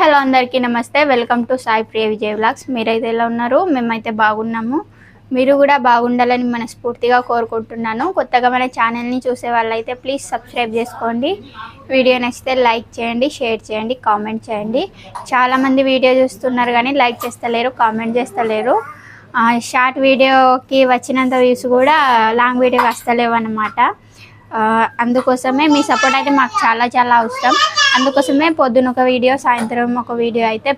Hello అందరికీ నమస్తే. Welcome to Sai Priya Vijay vlogs. మీరైతే ఎలా ఉన్నారు? మేమైతే బాగున్నాము. మీరు కూడా బాగుండాలని మనస్ఫూర్తిగా కోరుకుంటున్నాను. కొత్తగా మన ఛానల్ని చూసే వాళ్ళైతే ప్లీజ్ సబ్స్క్రైబ్ చేసుకోండి. వీడియో నచ్చితే లైక్ చేయండి, షేర్ చేయండి, కామెంట్ చేయండి. చాలామంది వీడియో చూస్తున్నారు కానీ లైక్ చేస్తలేరు, కామెంట్ చేస్తలేరు. షార్ట్ వీడియోకి వచ్చినంత వ్యూస్ కూడా లాంగ్ వీడియోకి వస్తలేవు అన్నమాట. అందుకోసమే మీ సపోర్ట్ అయితే మాకు చాలా చాలా అవసరం. అందుకోసమే పొద్దున ఒక వీడియో, సాయంత్రం ఒక వీడియో అయితే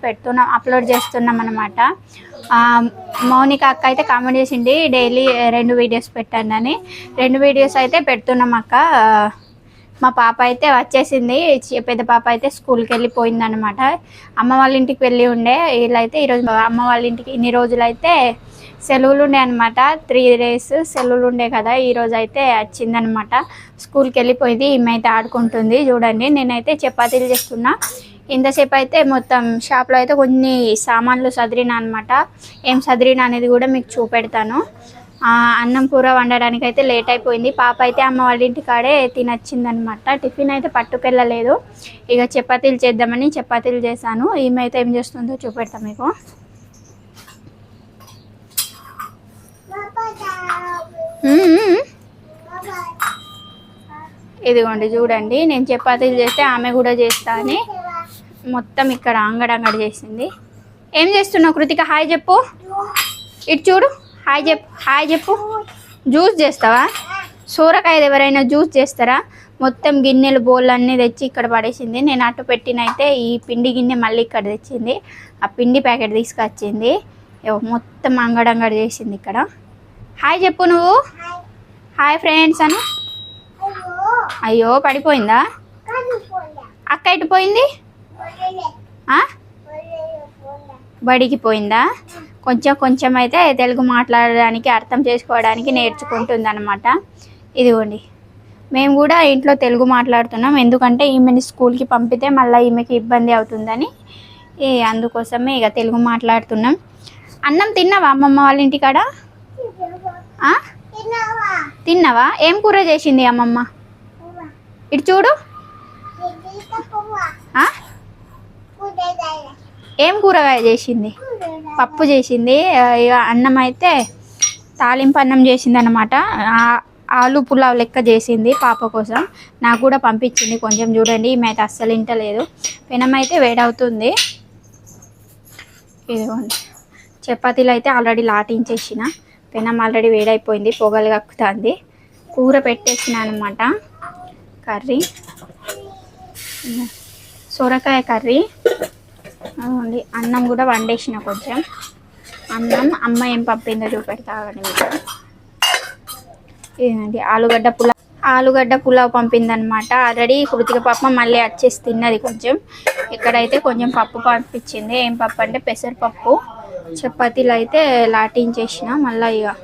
అప్లోడ్ చేస్తున్నాం అనమాట. మౌనిక అక్క అయితే కామెంట్ చేసింది డైలీ 2 వీడియోస్ పెట్టండి అని. 2 వీడియోస్ అయితే పెడుతున్నాం అక్క. మా పాప అయితే వచ్చేసింది. పెద్ద పాప అయితే స్కూల్కి వెళ్ళిపోయిందనమాట. అమ్మ వాళ్ళ ఇంటికి వెళ్ళి ఉండే. వీళ్ళైతే ఈరోజు అమ్మ వాళ్ళ ఇంటికి ఇన్ని రోజులైతే సెలవులు ఉండే అనమాట. 3 days సెలవులు ఉండే కదా. ఈరోజు అయితే వచ్చిందనమాట. స్కూల్కి వెళ్ళిపోయింది. ఈమె అయితే ఆడుకుంటుంది. చూడండి, నేనైతే చపాతీలు చేస్తున్నా. ఇంతసేపు అయితే మొత్తం షాప్లో అయితే కొన్ని సామాన్లు సదిరినా అనమాట. ఏం సదిరినా అనేది కూడా మీకు చూపెడతాను. అన్నం కూర వండడానికి అయితే లేట్ అయిపోయింది. పాప అయితే అమ్మ వాళ్ళ ఇంటికాడే తినొచ్చిందనమాట. టిఫిన్ అయితే పట్టుకెళ్ళలేదు. ఇక చపాతీలు చేద్దామని చపాతీలు చేశాను. ఈమె అయితే ఏం చేస్తుందో చూపెడతాం మీకు. ఇదిగోండి చూడండి, నేను చపాతీలు చేస్తే ఆమె కూడా చేస్తా అని మొత్తం ఇక్కడ అంగడంగడి చేసింది. ఏం చేస్తున్నావు కృతిక? హాయ్ చెప్పు. ఇటు చూడు, హాయ్ చెప్పు. జ్యూస్ చేస్తావా? సూరకాయది ఎవరైనా జ్యూస్ చేస్తారా? మొత్తం గిన్నెలు బోళ్ళు అన్నీ తెచ్చి ఇక్కడ పడేసింది. నేను అటు పెట్టినైతే ఈ పిండి గిన్నె మళ్ళీ ఇక్కడ తెచ్చింది. ఆ పిండి ప్యాకెట్ తీసుకొచ్చింది. మొత్తం అంగడంగడి చేసింది ఇక్కడ. హాయ్ చెప్పు నువ్వు. హాయ్ ఫ్రెండ్స్ అను. అయ్యో పడిపోయిందా? అక్క ఎటు పోయింది? బడికి పోయిందా? కొంచెం అయితే తెలుగు మాట్లాడడానికి, అర్థం చేసుకోవడానికి నేర్చుకుంటుంది అనమాట. ఇదిగోండి, మేము కూడా ఇంట్లో తెలుగు మాట్లాడుతున్నాం. ఎందుకంటే ఈమెని స్కూల్కి పంపితే మళ్ళీ ఈమెకి ఇబ్బంది అవుతుందని అందుకోసమే ఇక తెలుగు మాట్లాడుతున్నాం. అన్నం తిన్నావా అమ్మమ్మ వాళ్ళ ఇంటికాడ? తిన్నావా? ఏం కూర చేసింది అమ్మమ్మ? ఇటు చూడు. ఏం కూరగాయ చేసింది? పప్పు చేసింది. ఇక అన్నం అయితే తాలింపు అన్నం చేసింది అనమాట. ఆలు పులావ్ లెక్క చేసింది పాప కోసం. నాకు కూడా పంపించింది కొంచెం. చూడండి, ఈమె అయితే అస్సలు ఇంటలేదు. పెనం అయితే వేడవుతుంది. ఇదిగోండి, చపాతీలు అయితే ఆల్రెడీ లాటించేసిన. పెనం ఆల్రెడీ వేడైపోయింది, పొగలు కక్కుతుంది. కూర పెట్టేసిన అనమాట. కర్రీ సొరకాయ కర్రీ. అన్నం కూడా వండేసిన కొంచెం. అన్నం అమ్మ ఏం పంపిందో చూపెడతాగండి మీకు. ఇదండి ఆలుగడ్డ పులావ్ పంపిందనమాట. ఆల్రెడీ కృతిక పాప మళ్ళీ వచ్చేసి తిన్నది కొంచెం. ఇక్కడైతే కొంచెం పప్పు పంపించింది. ఏం పప్పు అంటే పెసరపప్పు. చపాతీలు అయితే లాటించేసిన. మళ్ళీ ఇక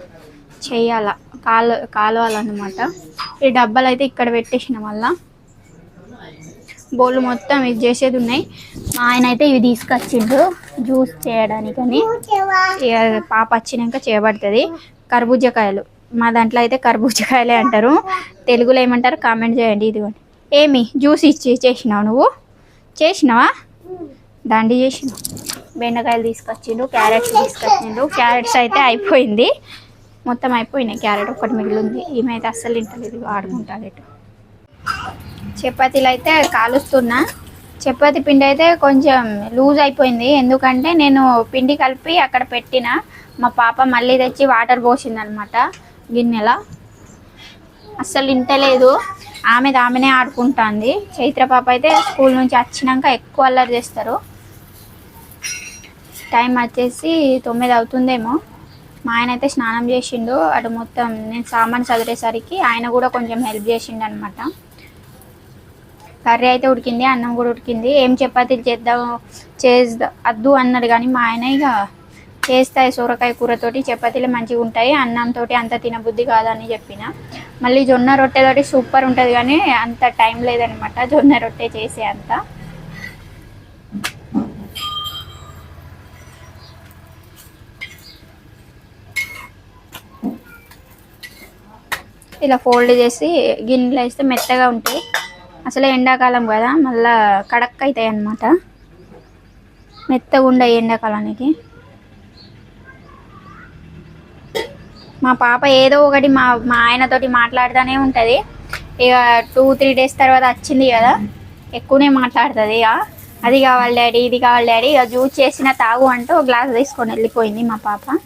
చెయ్యాల, కాలవాలన్నమాట. ఈ డబ్బాలు అయితే ఇక్కడ పెట్టేసిన. మళ్ళీ బౌల్ మొత్తం ఇది చేసేది ఉన్నాయి. మా ఆయన అయితే ఇవి తీసుకొచ్చిండు జ్యూస్ చేయడానికని. ఇక పాప వచ్చినాక చేయబడుతుంది. కర్బూజకాయలు, మా దాంట్లో అయితే కర్బూజకాయలే అంటారు. తెలుగులో ఏమంటారు కామెంట్ చేయండి. ఇదిగోండి, ఏమి జ్యూస్ చేసినావు నువ్వు? చేసినావా? దండి చేసినావు. బెండకాయలు తీసుకొచ్చిండు, క్యారెట్స్ తీసుకొచ్చిండు. క్యారెట్స్ అయితే అయిపోయింది, మొత్తం అయిపోయినాయి. క్యారెట్ ఒకటి మిగిలింది. ఈమె అయితే అస్సలు ఇంటలేదు, ఆడుకుంటారు. ఇటు చపాతీలు అయితే కాలుస్తున్నా. చపాతీ పిండి అయితే కొంచెం లూజ్ అయిపోయింది. ఎందుకంటే నేను పిండి కలిపి అక్కడ పెట్టిన. మా పాప మళ్ళీ తెచ్చి వాటర్ పోసిందనమాట గిన్నెలో. అస్సలు ఇంటలేదు. ఆమెనే ఆడుకుంటుంది. చైత్ర పాప అయితే స్కూల్ నుంచి వచ్చినాక ఎక్కువ అల్లరి చేస్తారు. టైం వచ్చేసి 9 అవుతుందేమో. మా ఆయన అయితే స్నానం చేసిండు. అటు మొత్తం నేను సామాన్ చదివేసరికి ఆయన కూడా కొంచెం హెల్ప్ చేసిండు అనమాట. కర్రీ అయితే ఉడికింది, అన్నం కూడా ఉడికింది. ఏం చపాతీలు వద్దు అన్నాడు కానీ మా ఆయన ఇక చేస్తాయి. సొరకాయ కూరతోటి చపాతీలు మంచిగా ఉంటాయి, అన్నంతో అంత తినబుద్ధి కాదని చెప్పిన. మళ్ళీ జొన్న రొట్టెతోటి సూపర్ ఉంటుంది కానీ అంత టైం లేదనమాట జొన్న రొట్టె చేసే అంత. ఇలా ఫోల్డ్ చేసి గిన్నెలో వేస్తే మెత్తగా ఉంటాయి. అసలే ఎండాకాలం కదా, మళ్ళీ కడక్ అవుతాయి అన్నమాట. మెత్తగా ఉండే ఎండాకాలానికి. మా పాప ఏదో ఒకటి మా మా ఆయనతోటి మాట్లాడుతూనే ఉంటుంది. ఇక 2-3 డేస్ తర్వాత వచ్చింది కదా, ఎక్కువనే మాట్లాడుతుంది. ఇక అది కావాలి డాడీ, ఇది కావాలి డాడీ, ఇక జ్యూస్ చేసిన తాగు అంటూ ఒక గ్లాస్ తీసుకొని వెళ్ళిపోయింది మా పాప.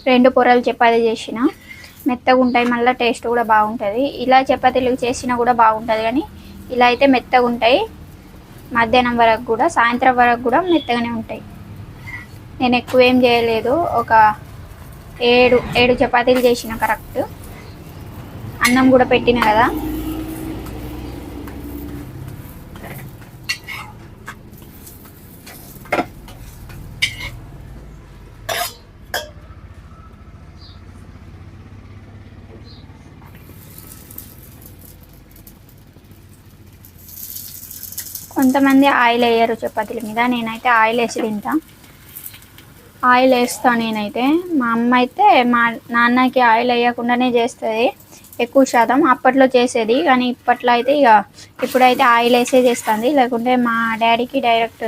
రెండు పొరలు చపాతీ చేసిన మెత్తగా ఉంటాయి, మళ్ళీ టేస్ట్ కూడా బాగుంటుంది. ఇలా చపాతీలు చేసినా కూడా బాగుంటుంది, కానీ ఇలా అయితే మెత్తగా ఉంటాయి. మధ్యాహ్నం వరకు కూడా, సాయంత్రం వరకు కూడా మెత్తగానే ఉంటాయి. నేను ఎక్కువ ఏం చేయలేదు, ఒక 7 చపాతీలు చేసిన కరెక్ట్. అన్నం కూడా పెట్టిన కదా. కొంతమంది ఆయిల్ వేయరు చపాతీల మీద, నేనైతే ఆయిల్ వేసి తింటా. ఆయిల్ వేస్తాను నేనైతే. మా అమ్మ అయితే మా నాన్నకి ఆయిల్ వేయకుండానే చేస్తుంది ఎక్కువ శాతం. అప్పట్లో చేసేది, కానీ ఇప్పట్లో అయితే ఇప్పుడైతే ఆయిల్ వేసే చేస్తుంది. లేకుంటే మా డాడీకి డైరెక్ట్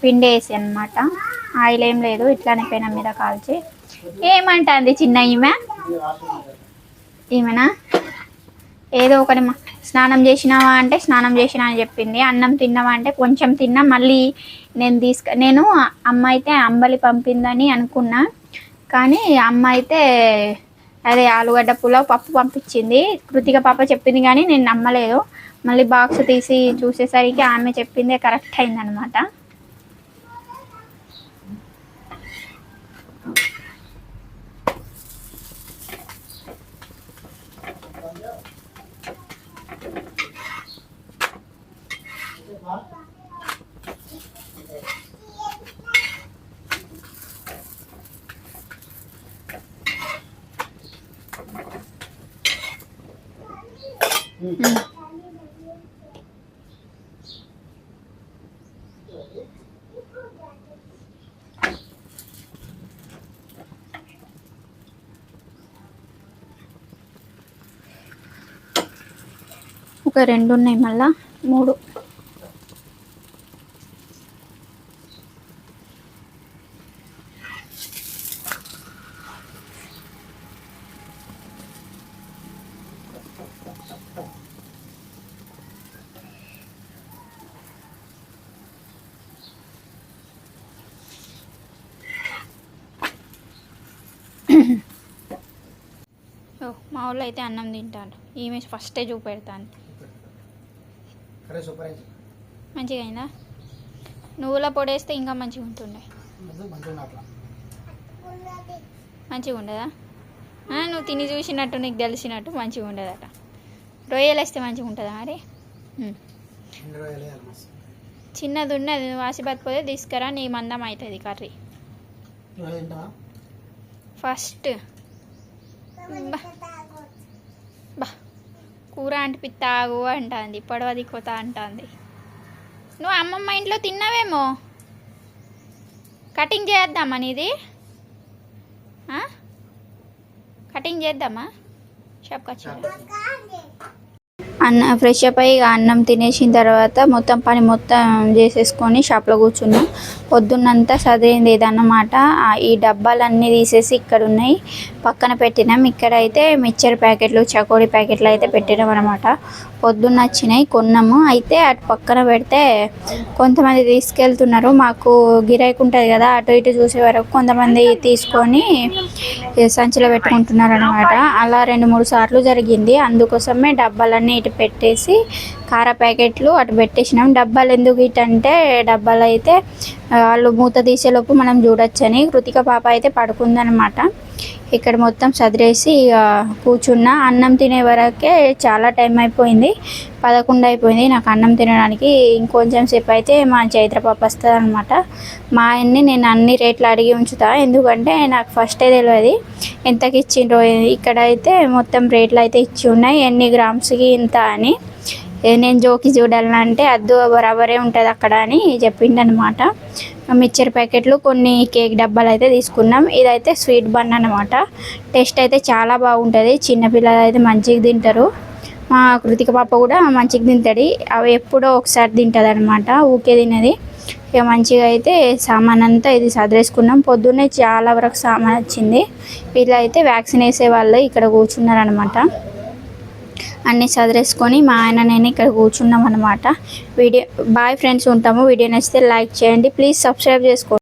పిండి వేసి అనమాట. ఆయిల్ ఏం లేదు, ఇట్లానే పెనం మీద కాల్చి. ఏమంటుంది చిన్న ఈమెనా ఏదో ఒకటి స్నానం చేసినావా అంటే స్నానం చేసినా అని చెప్పింది. అన్నం తిన్నావా అంటే కొంచెం తిన్నా. మళ్ళీ నేను అమ్మ అయితే అంబలి పంపిందని అనుకున్నా, కానీ అమ్మ అయితే అదే ఆలుగడ్డ పులావ్ పప్పు పంపించింది. కృతిక పాప చెప్పింది కానీ నేను నమ్మలేదు. మళ్ళీ బాక్స్ తీసి చూసేసరికి ఆమె చెప్పిందే కరెక్ట్ అయిందనమాట. ఒక 2 ఉన్నాయి, మళ్ళా 3. మా ఊళ్ళో అయితే అన్నం తింటాను. ఈమె ఫస్టే చూపెడతాను. మంచిగా అయిందా? నువ్వుల పొడేస్తే ఇంకా మంచిగా ఉంటుండే. మంచిగా ఉండదా? నువ్వు తిని చూసినట్టు నీకు తెలిసినట్టు మంచిగా ఉండదట. రొయ్యలు వేస్తే మంచిగా ఉంటుందా మరి? చిన్నది ఉన్నది, వాసిబాత్ పోతే తీసుకురా, నీ మందం అవుతుంది కర్రీ. ఫస్ట్ బా కూర అంటిపిత్తాగు అంటుంది, పొడవ దిక్కుతా అంటుంది. నువ్వు అమ్మమ్మ ఇంట్లో తిన్నావేమో. కటింగ్ చేద్దామా నీది? కటింగ్ చేద్దామా? షాప్కి ఫ్రెష్ అప్ అయ్యి అన్నం తినేసిన తర్వాత మొత్తం పని మొత్తం చేసేసుకొని షాప్లో కూర్చున్నాం. పొద్దున్నంతా చదివింది ఏదన్నమాట. ఈ డబ్బాలన్నీ తీసేసి ఇక్కడ ఉన్నాయి, పక్కన పెట్టినాం. ఇక్కడైతే మిక్చర్ ప్యాకెట్లు, చకోడీ ప్యాకెట్లు అయితే పెట్టినాం అనమాట. పొద్దున్న వచ్చినాయి, కొన్నాము. అయితే అటు పక్కన పెడితే కొంతమంది తీసుకెళ్తున్నారు. మాకు గిరాకీ ఉంటుంది కదా, అటు ఇటు చూసే వరకు కొంతమంది తీసుకొని సంచిలో పెట్టుకుంటున్నారు అనమాట. అలా 2-3 సార్లు జరిగింది. అందుకోసమే డబ్బాలన్నీ ఇటు పెట్టేసి కార ప్యాకెట్లు అటు పెట్టేసినాం. డబ్బాలు ఎందుకు ఇటు అంటే, డబ్బాలు అయితే వాళ్ళు మూత తీసేలోపు మనం చూడొచ్చని. కృతిక పాప అయితే పడుకుందనమాట. ఇక్కడ మొత్తం సదిరేసి కూర్చున్నా. అన్నం తినే వరకే చాలా టైం అయిపోయింది, 11 అయిపోయింది నాకు అన్నం తినడానికి. ఇంకొంచెం సేపు అయితే మా చైత్ర పాప వస్తుంది అనమాట. మా ఆయన్ని నేను అన్ని రేట్లు అడిగి ఉంచుతా, ఎందుకంటే నాకు ఫస్టే తెలియదు ఎంతకి ఇచ్చిండ్రో. ఇక్కడైతే మొత్తం రేట్లు అయితే ఇచ్చి ఉన్నాయి, ఎన్ని గ్రామ్స్కి ఇంత అని. నేను జోకి చూడాలని అంటే అద్దు బరాబరే ఉంటుంది అక్కడ అని చెప్పిండనమాట. మిక్చర్ ప్యాకెట్లు, కొన్ని కేక్ డబ్బాలు అయితే తీసుకున్నాం. ఇదైతే స్వీట్ బన్ అనమాట. టేస్ట్ అయితే చాలా బాగుంటుంది. చిన్నపిల్లలు అయితే మంచిగా తింటారు. మా కృతిక పాప కూడా మంచిగా తింటుంది. అవి ఎప్పుడో ఒకసారి తింటుంది అనమాట, ఊకే తినది. ఇక మంచిగా అయితే సామాన్ అంతా ఇది సదిరేసుకున్నాం. పొద్దున్నే చాలా వరకు సామాన్ వచ్చింది. వీళ్ళు అయితే వ్యాక్సిన్ వేసే వాళ్ళు ఇక్కడ కూర్చున్నారనమాట. అన్నీ సదిరేసుకొని మా ఆయన నేను ఇక్కడ కూర్చున్నాం అనమాట. బాయ్ ఫ్రెండ్స్, ఉంటాము. వీడియో నచ్చితే లైక్ చేయండి, ప్లీజ్ సబ్స్క్రైబ్ చేసుకోండి.